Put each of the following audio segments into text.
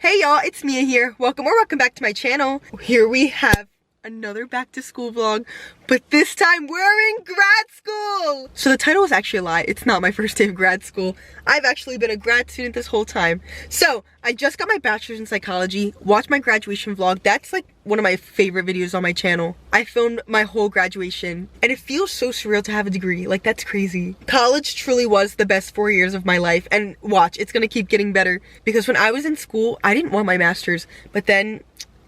Hey y'all, it's Mia here. Welcome back to my channel. Here we have another back to school vlog, but this time we're in grad school. So the title is actually a lie. It's not my first day of grad school. I've actually been a grad student this whole time. So I just got my bachelor's in psychology, watched my graduation vlog. That's like one of my favorite videos on my channel. I filmed my whole graduation and it feels so surreal to have a degree. Like, that's crazy. College truly was the best 4 years of my life, and watch, it's gonna keep getting better, because when I was in school, I didn't want my master's, but then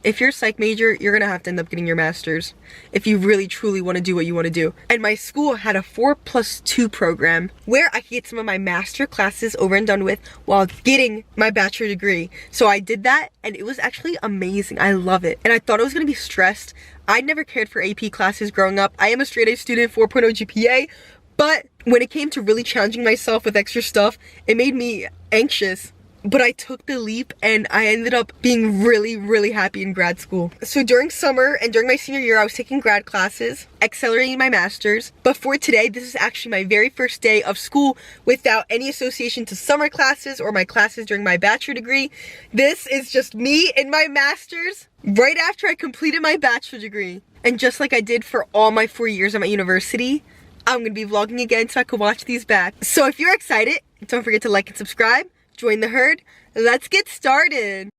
if you're a psych major, you're gonna have to end up getting your master's if you really truly want to do what you want to do. And my school had a 4+2 program where I could get some of my master classes over and done with while getting my bachelor degree. So I did that and it was actually amazing. I love it. And I thought I was gonna be stressed. I never cared for AP classes growing up. I am a straight A student, 4.0 GPA, but when it came to really challenging myself with extra stuff, it made me anxious. But I took the leap and I ended up being really happy in grad school. So during summer and during my senior year, I was taking grad classes, accelerating my master's. But for today, this is actually my very first day of school without any association to summer classes or my classes during my bachelor degree. This is just me in my master's right after I completed my bachelor degree. And just like I did for all my 4 years at my university, I'm gonna be vlogging again so I can watch these back. So if you're excited, don't forget to like and subscribe. Join the herd. Let's get started.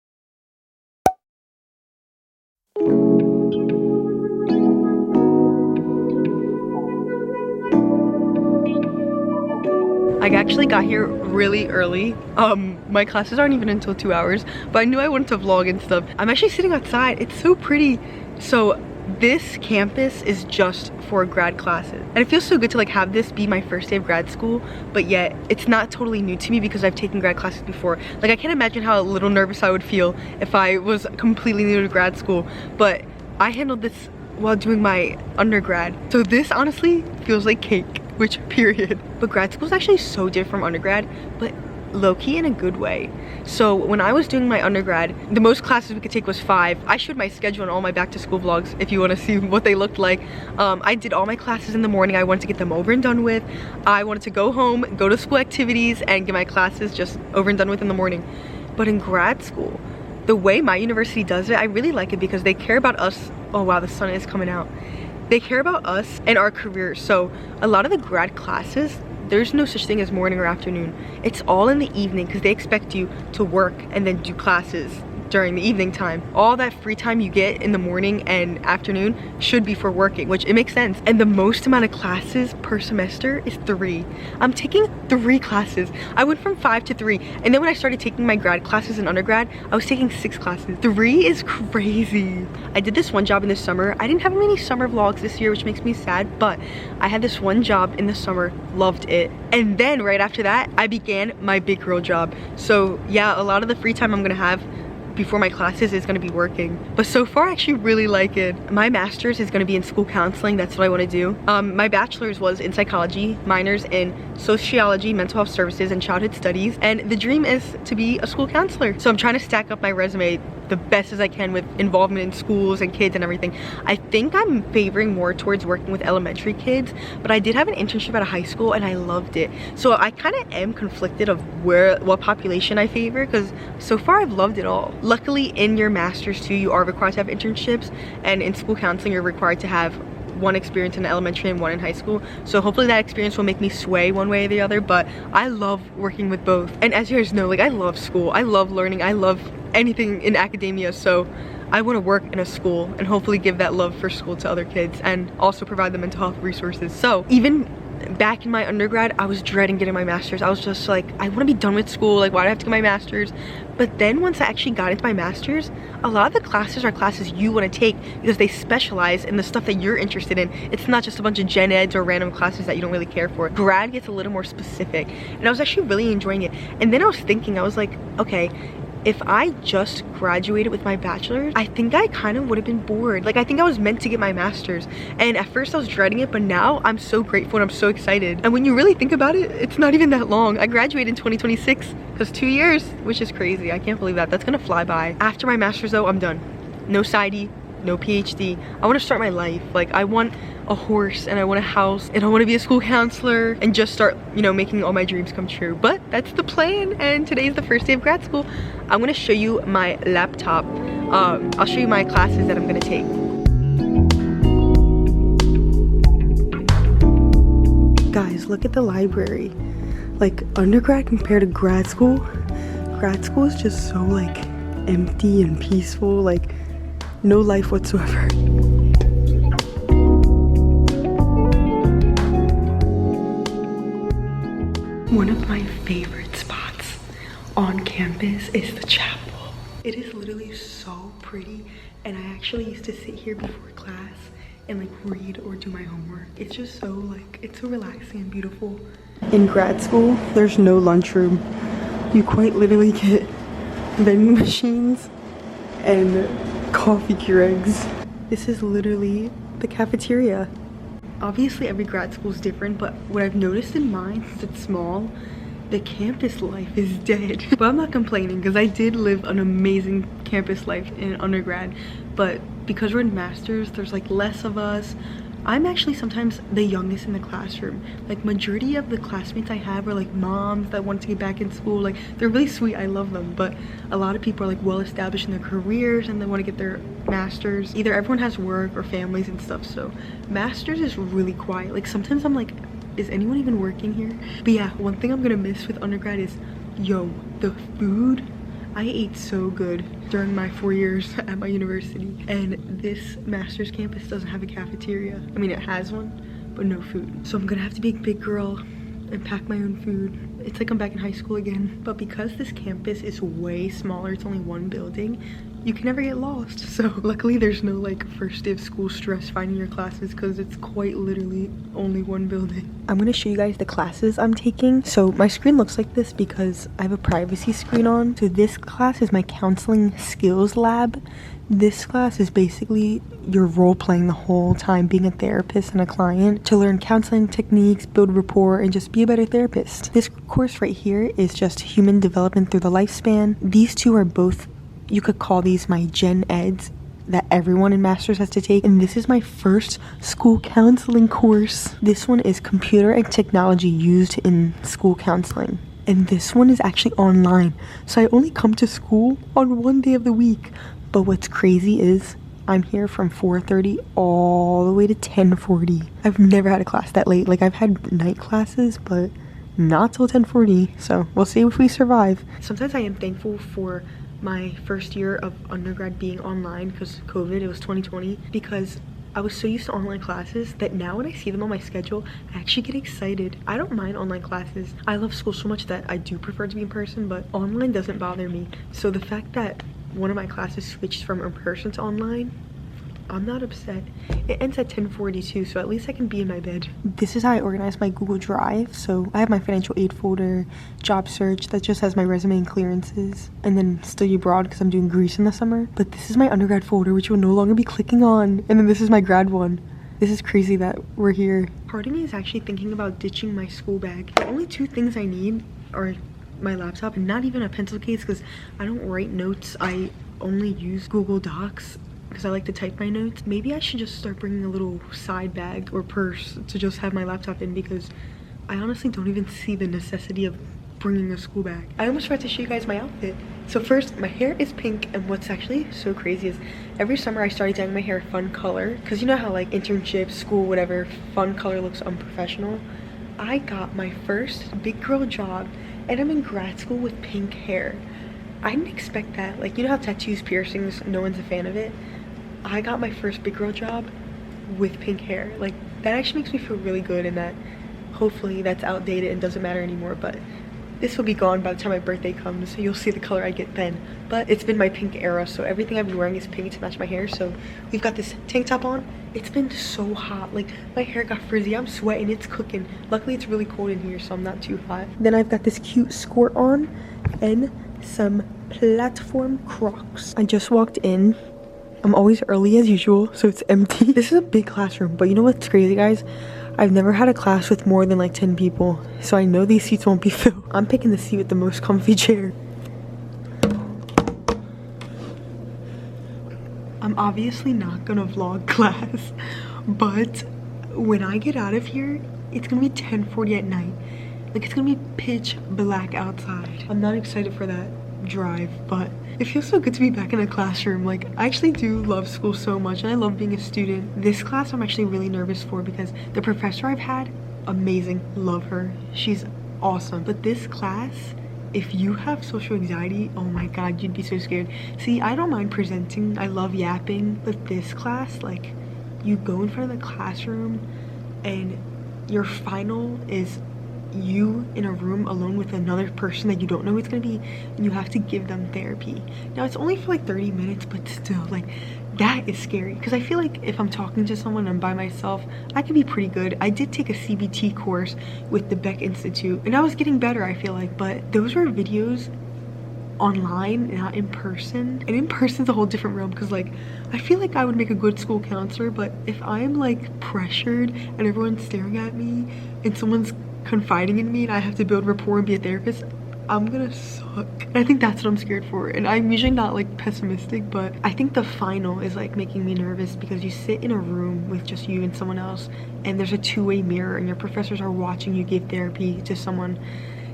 I actually got here really early. My classes aren't even until 2 hours, but I knew I wanted to vlog and stuff. I'm actually sitting outside. It's so pretty. So this campus is just for grad classes, and it feels so good to like have this be my first day of grad school, but yet it's not totally new to me because I've taken grad classes before. Like, I can't imagine how a little nervous I would feel if I was completely new to grad school, but I handled this while doing my undergrad. So this honestly feels like cake, which period. But grad school is actually so different from undergrad, but low-key in a good way. So when I was doing my undergrad, the most classes we could take was 5. I showed my schedule in all my back to school vlogs if you want to see what they looked like. I did all my classes in the morning. I wanted to get them over and done with. I wanted to go home, go to school activities, and get my classes just over and done with in the morning. But in grad school, the way my university does it, I really like it because they care about us. Oh wow, the sun is coming out. They care about us and our careers. So a lot of the grad classes, there's no such thing as morning or afternoon. It's all in the evening because they expect you to work and then do classes during the evening time. All that free time you get in the morning and afternoon should be for working, which it makes sense. And the most amount of classes per semester is 3. I'm taking 3 classes. I went from 5 to 3. And then when I started taking my grad classes in undergrad, I was taking 6 classes. 3 is crazy. I did this one job in the summer. I didn't have many summer vlogs this year, which makes me sad, but I had this one job in the summer, loved it. And then right after that, I began my big girl job. So yeah, a lot of the free time I'm gonna have before my classes is going to be working, but so far I actually really like it. My master's is going to be in school counseling. That's what I want to do. My bachelor's was in psychology, minors in sociology, mental health services, and childhood studies, and the dream is to be a school counselor. So I'm trying to stack up my resume the best as I can with involvement in schools and kids and everything. I think I'm favoring more towards working with elementary kids, but I did have an internship at a high school and I loved it. So I kind of am conflicted of what population I favor, because so far I've loved it all. Luckily in your master's too, you are required to have internships, and in school counseling you're required to have 1 experience in elementary and 1 in high school. So hopefully that experience will make me sway one way or the other, but I love working with both. And as you guys know, like, I love school, I love learning, I love anything in academia. So I want to work in a school and hopefully give that love for school to other kids and also provide them mental health resources. So even back in my undergrad, I was dreading getting my master's. I was just like, I want to be done with school. Like, why do I have to get my master's? But then once I actually got into my master's, a lot of the classes are classes you want to take because they specialize in the stuff that you're interested in. It's not just a bunch of gen eds or random classes that you don't really care for. Grad gets a little more specific, and I was actually really enjoying it. And then I was thinking, I was like, okay, if I just graduated with my bachelor's, I think I kind of would have been bored. Like, I think I was meant to get my master's, and at first I was dreading it, but now I'm so grateful and I'm so excited. And when you really think about it, it's not even that long. I graduated in 2026, because 2 years, which is crazy. I can't believe that. That's gonna fly by. After my master's though, I'm done. No psyd, no PhD. I want to start my life. Like, I want a horse and I want a house and I want to be a school counselor and just start, you know, making all my dreams come true. But that's the plan, and today's the first day of grad school. I'm going to show you my laptop. I'll show you my classes that I'm going to take. Guys, look at the library. Like, undergrad compared to grad school is just so like empty and peaceful, like no life whatsoever. One of my favorite spots on campus is the chapel. It is literally so pretty, and I actually used to sit here before class and like read or do my homework. It's just so like, it's so relaxing and beautiful. In grad school, there's no lunchroom. You quite literally get vending machines and coffee Keurigs. This is literally the cafeteria. Obviously every grad school is different, but what I've noticed in mine, since it's small, the campus life is dead. But I'm not complaining because I did live an amazing campus life in undergrad, but because we're in masters, there's like less of us. I'm actually sometimes the youngest in the classroom. Like, majority of the classmates I have are like moms that want to get back in school. Like, they're really sweet, I love them, but a lot of people are like well established in their careers and they want to get their masters. Either everyone has work or families and stuff, so masters is really quiet. Like, sometimes I'm like, is anyone even working here? But yeah, one thing I'm gonna miss with undergrad is, yo, the food. I ate so good during my 4 years at my university, and this master's campus doesn't have a cafeteria. I mean, it has one, but no food. So I'm gonna have to be a big girl and pack my own food. It's like I'm back in high school again. But because this campus is way smaller, it's only one building, you can never get lost. So luckily there's no like first day of school stress finding your classes because it's quite literally only one building. I'm gonna show you guys the classes I'm taking. So my screen looks like this because I have a privacy screen on. So this class is my counseling skills lab. This class is basically your role playing the whole time, being a therapist and a client, to learn counseling techniques, build rapport, and just be a better therapist. This course right here is just human development through the lifespan. These two are both, you could call these my gen eds that everyone in masters has to take, and this is my first school counseling course. This one is computer and technology used in school counseling, and this one is actually online, so I only come to school on one day of the week. But what's crazy is I'm here from 4:30 all the way to 10:40. I've never had a class that late. Like, I've had night classes, but not till 10:40, so we'll see if we survive. Sometimes I am thankful for my first year of undergrad being online because COVID, it was 2020, because I was so used to online classes that now when I see them on my schedule, I actually get excited. I don't mind online classes. I love school so much that I do prefer to be in person, but online doesn't bother me. So the fact that one of my classes switched from in person to online, I'm not upset. It ends at 10:42, so at least I can be in my bed. This is how I organize my Google Drive. So I have my financial aid folder, job search, that just has my resume and clearances, and then study abroad because I'm doing Greece in the summer. But this is my undergrad folder, which you will no longer be clicking on. And then this is my grad one. This is crazy that we're here. Part of me is actually thinking about ditching my school bag. The only two things I need are my laptop and not even a pencil case because I don't write notes. I only use Google Docs because I like to type my notes. Maybe I should just start bringing a little side bag or purse to just have my laptop in, because I honestly don't even see the necessity of bringing a school bag. I almost forgot to show you guys my outfit. So first, my hair is pink, and what's actually so crazy is every summer I started dyeing my hair a fun color, because you know how like internships, school, whatever, fun color looks unprofessional. I got my first big girl job and I'm in grad school with pink hair. I didn't expect that. Like, you know how tattoos, piercings, no one's a fan of it? I got my first big girl job with pink hair. Like, that actually makes me feel really good, and that hopefully that's outdated and doesn't matter anymore, but this will be gone by the time my birthday comes, so you'll see the color I get then. But it's been my pink era, so everything I've been wearing is pink to match my hair. So we've got this tank top on. It's been so hot, like my hair got frizzy, I'm sweating, it's cooking. Luckily it's really cold in here, so I'm not too hot. Then I've got this cute skirt on and some platform Crocs. I just walked in. I'm always early as usual, so it's empty. This is a big classroom, but you know what's crazy, guys? I've never had a class with more than like 10 people, so I know these seats won't be filled. I'm picking the seat with the most comfy chair. I'm obviously not gonna vlog class, but when I get out of here, it's gonna be 10:40 at night. Like, it's gonna be pitch black outside. I'm not excited for that drive, but it feels so good to be back in a classroom. Like, I actually do love school so much, and I love being a student. This class I'm actually really nervous for because the professor I've had, amazing, love her. She's awesome. But this class, if you have social anxiety, oh my god, you'd be so scared. See, I don't mind presenting, I love yapping, but this class, like, you go in front of the classroom and your final is you in a room alone with another person that you don't know who it's gonna be, and you have to give them therapy. Now, it's only for like 30 minutes, but still, like, that is scary because I feel like if I'm talking to someone and I'm by myself, I can be pretty good. I did take a CBT course with the Beck Institute and I was getting better, I feel like, but those were videos online, not in person. And in person's a whole different realm because, like, I feel like I would make a good school counselor, but if I'm like pressured and everyone's staring at me and someone's confiding in me and I have to build rapport and be a therapist, I'm gonna suck. And I think that's what I'm scared for. And I'm usually not like pessimistic, but I think the final is like making me nervous because you sit in a room with just you and someone else and there's a two-way mirror and your professors are watching you give therapy to someone.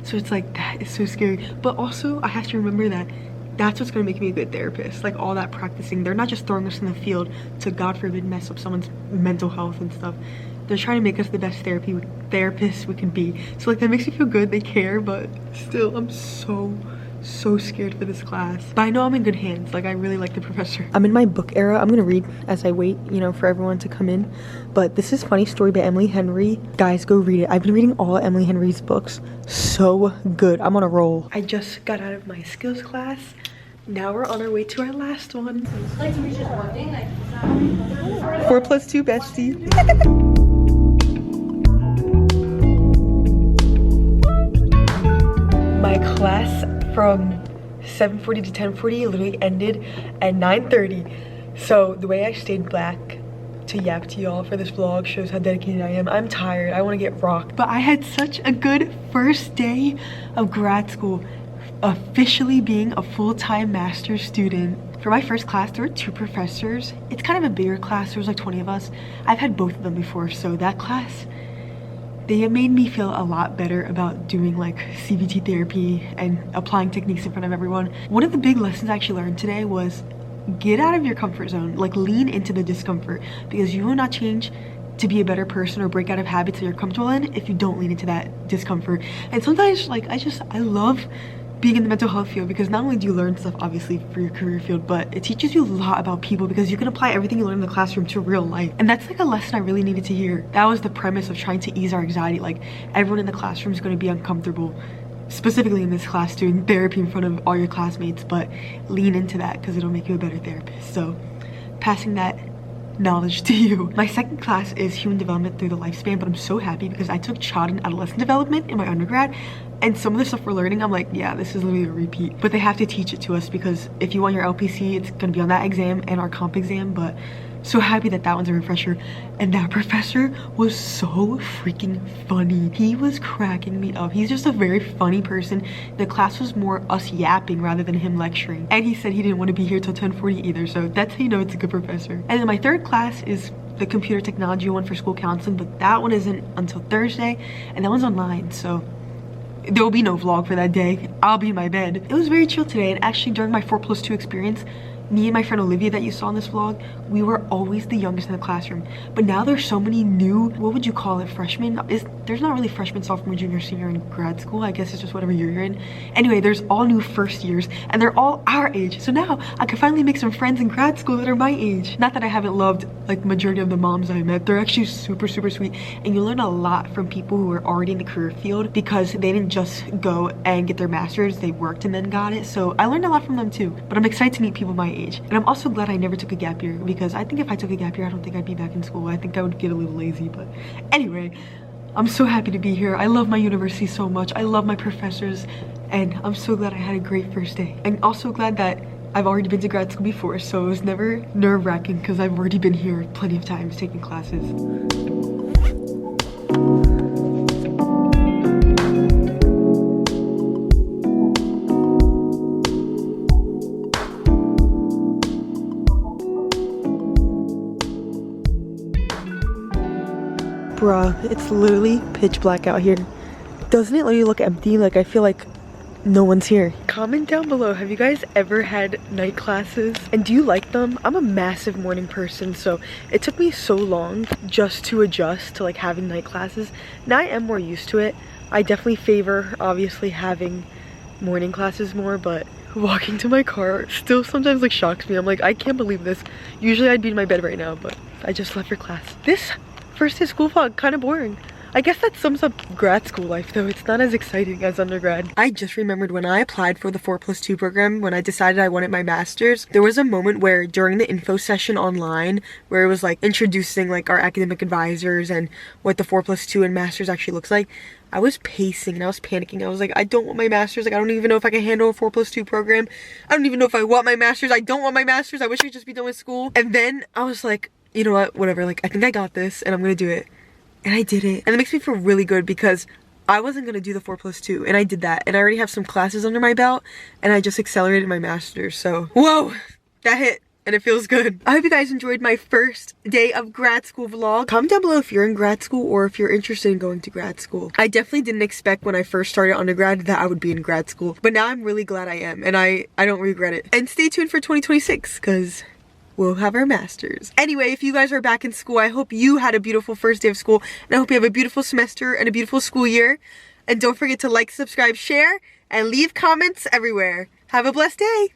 So it's like, that is so scary. But also I have to remember that that's what's gonna make me a good therapist. Like, all that practicing, they're not just throwing us in the field to, God forbid, mess up someone's mental health and stuff. They're trying to make us the best therapists we can be. So, like, that makes me feel good. They care, but still, I'm so scared for this class. But I know I'm in good hands. Like, I really like the professor. I'm in my book era. I'm gonna read as I wait, you know, for everyone to come in. But this is Funny Story by Emily Henry. Guys, go read it. I've been reading all Emily Henry's books. So good. I'm on a roll. I just got out of my skills class. Now we're on our way to our last one. 4+2 bestie. My class from 7:40 to 10:40 literally ended at 9:30. So the way I stayed black to yap to y'all for this vlog shows how dedicated I am. I'm tired. I want to get rocked. But I had such a good first day of grad school, officially being a full-time master's student. For my first class, there were 2 professors. It's kind of a bigger class. There was like 20 of us. I've had both of them before, so that class, they made me feel a lot better about doing like CBT therapy and applying techniques in front of everyone. One of the big lessons I actually learned today was get out of your comfort zone, like lean into the discomfort, because you will not change to be a better person or break out of habits that you're comfortable in if you don't lean into that discomfort. And sometimes, like, I love being in the mental health field because not only do you learn stuff obviously for your career field, but it teaches you a lot about people because you can apply everything you learn in the classroom to real life. And that's like a lesson I really needed to hear. That was the premise of trying to ease our anxiety. Like, everyone in the classroom is going to be uncomfortable, specifically in this class, doing therapy in front of all your classmates, but lean into that because it'll make you a better therapist. So passing that knowledge to you. My second class is human development through the lifespan, but I'm so happy because I took child and adolescent development in my undergrad, and some of the stuff we're learning, I'm like, yeah, this is literally a repeat. But they have to teach it to us because if you want your LPC, it's gonna be on that exam and our comp exam. But so happy that that one's a refresher. And that professor was so freaking funny. He was cracking me up. He's just a very funny person. The class was more us yapping rather than him lecturing. And he said he didn't want to be here till 10:40 either, so that's how you know it's a good professor. And then my third class is the computer technology one for school counseling, but that one isn't until Thursday, and that one's online, so there will be no vlog for that day. I'll be in my bed. It was very chill today, and actually during my 4+2 experience, me and my friend Olivia that you saw in this vlog, we were always the youngest in the classroom. But now there's so many new, what would you call it, freshmen? There's not really freshman, sophomore, junior, senior in grad school. I guess it's just whatever year you're in. Anyway, there's all new first years and they're all our age. So now I can finally make some friends in grad school that are my age. Not that I haven't loved like the majority of the moms I met. They're actually super sweet. And you learn a lot from people who are already in the career field because they didn't just go and get their master's, they worked and then got it. So I learned a lot from them too. But I'm excited to meet people my age. And I'm also glad I never took a gap year because I think if I took a gap year, I don't think I'd be back in school. I think I would get a little lazy, but anyway, I'm so happy to be here. I love my university so much. I love my professors, and I'm so glad I had a great first day. I'm also glad that I've already been to grad school before, so it was never nerve-wracking because I've already been here plenty of times taking classes. Bruh, it's literally pitch black out here. Doesn't it literally look empty? Like, I feel like no one's here. Comment down below, have you guys ever had night classes? And do you like them? I'm a massive morning person, so it took me so long just to adjust to like having night classes. Now I am more used to it. I definitely favor, obviously, having morning classes more, but walking to my car still sometimes like shocks me. I'm like, I can't believe this. Usually I'd be in my bed right now, but I just left for class. This first day school vlog, kind of boring. I guess that sums up grad school life though. It's not as exciting as undergrad. I just remembered when I applied for the 4+2 program, when I decided I wanted my master's, there was a moment where during the info session online, where it was like introducing like our academic advisors and what the 4+2 and master's actually looks like, I was pacing and I was panicking. I was like, I don't want my master's. Like, I don't even know if I can handle a 4+2 program. I don't even know if I want my master's. I don't want my master's. I wish I could just be done with school. And then I was like, you know what, whatever. Like, I think I got this and I'm gonna do it. And I did it. And it makes me feel really good because I wasn't gonna do the 4+2 and I did that. And I already have some classes under my belt and I just accelerated my master's. So, whoa, that hit. And it feels good. I hope you guys enjoyed my first day of grad school vlog. Comment down below if you're in grad school or if you're interested in going to grad school. I definitely didn't expect when I first started undergrad that I would be in grad school, but now I'm really glad I am, and I don't regret it. And stay tuned for 2026 because we'll have our masters. Anyway, if you guys are back in school, I hope you had a beautiful first day of school, and I hope you have a beautiful semester and a beautiful school year. And don't forget to like, subscribe, share, and leave comments everywhere. Have a blessed day.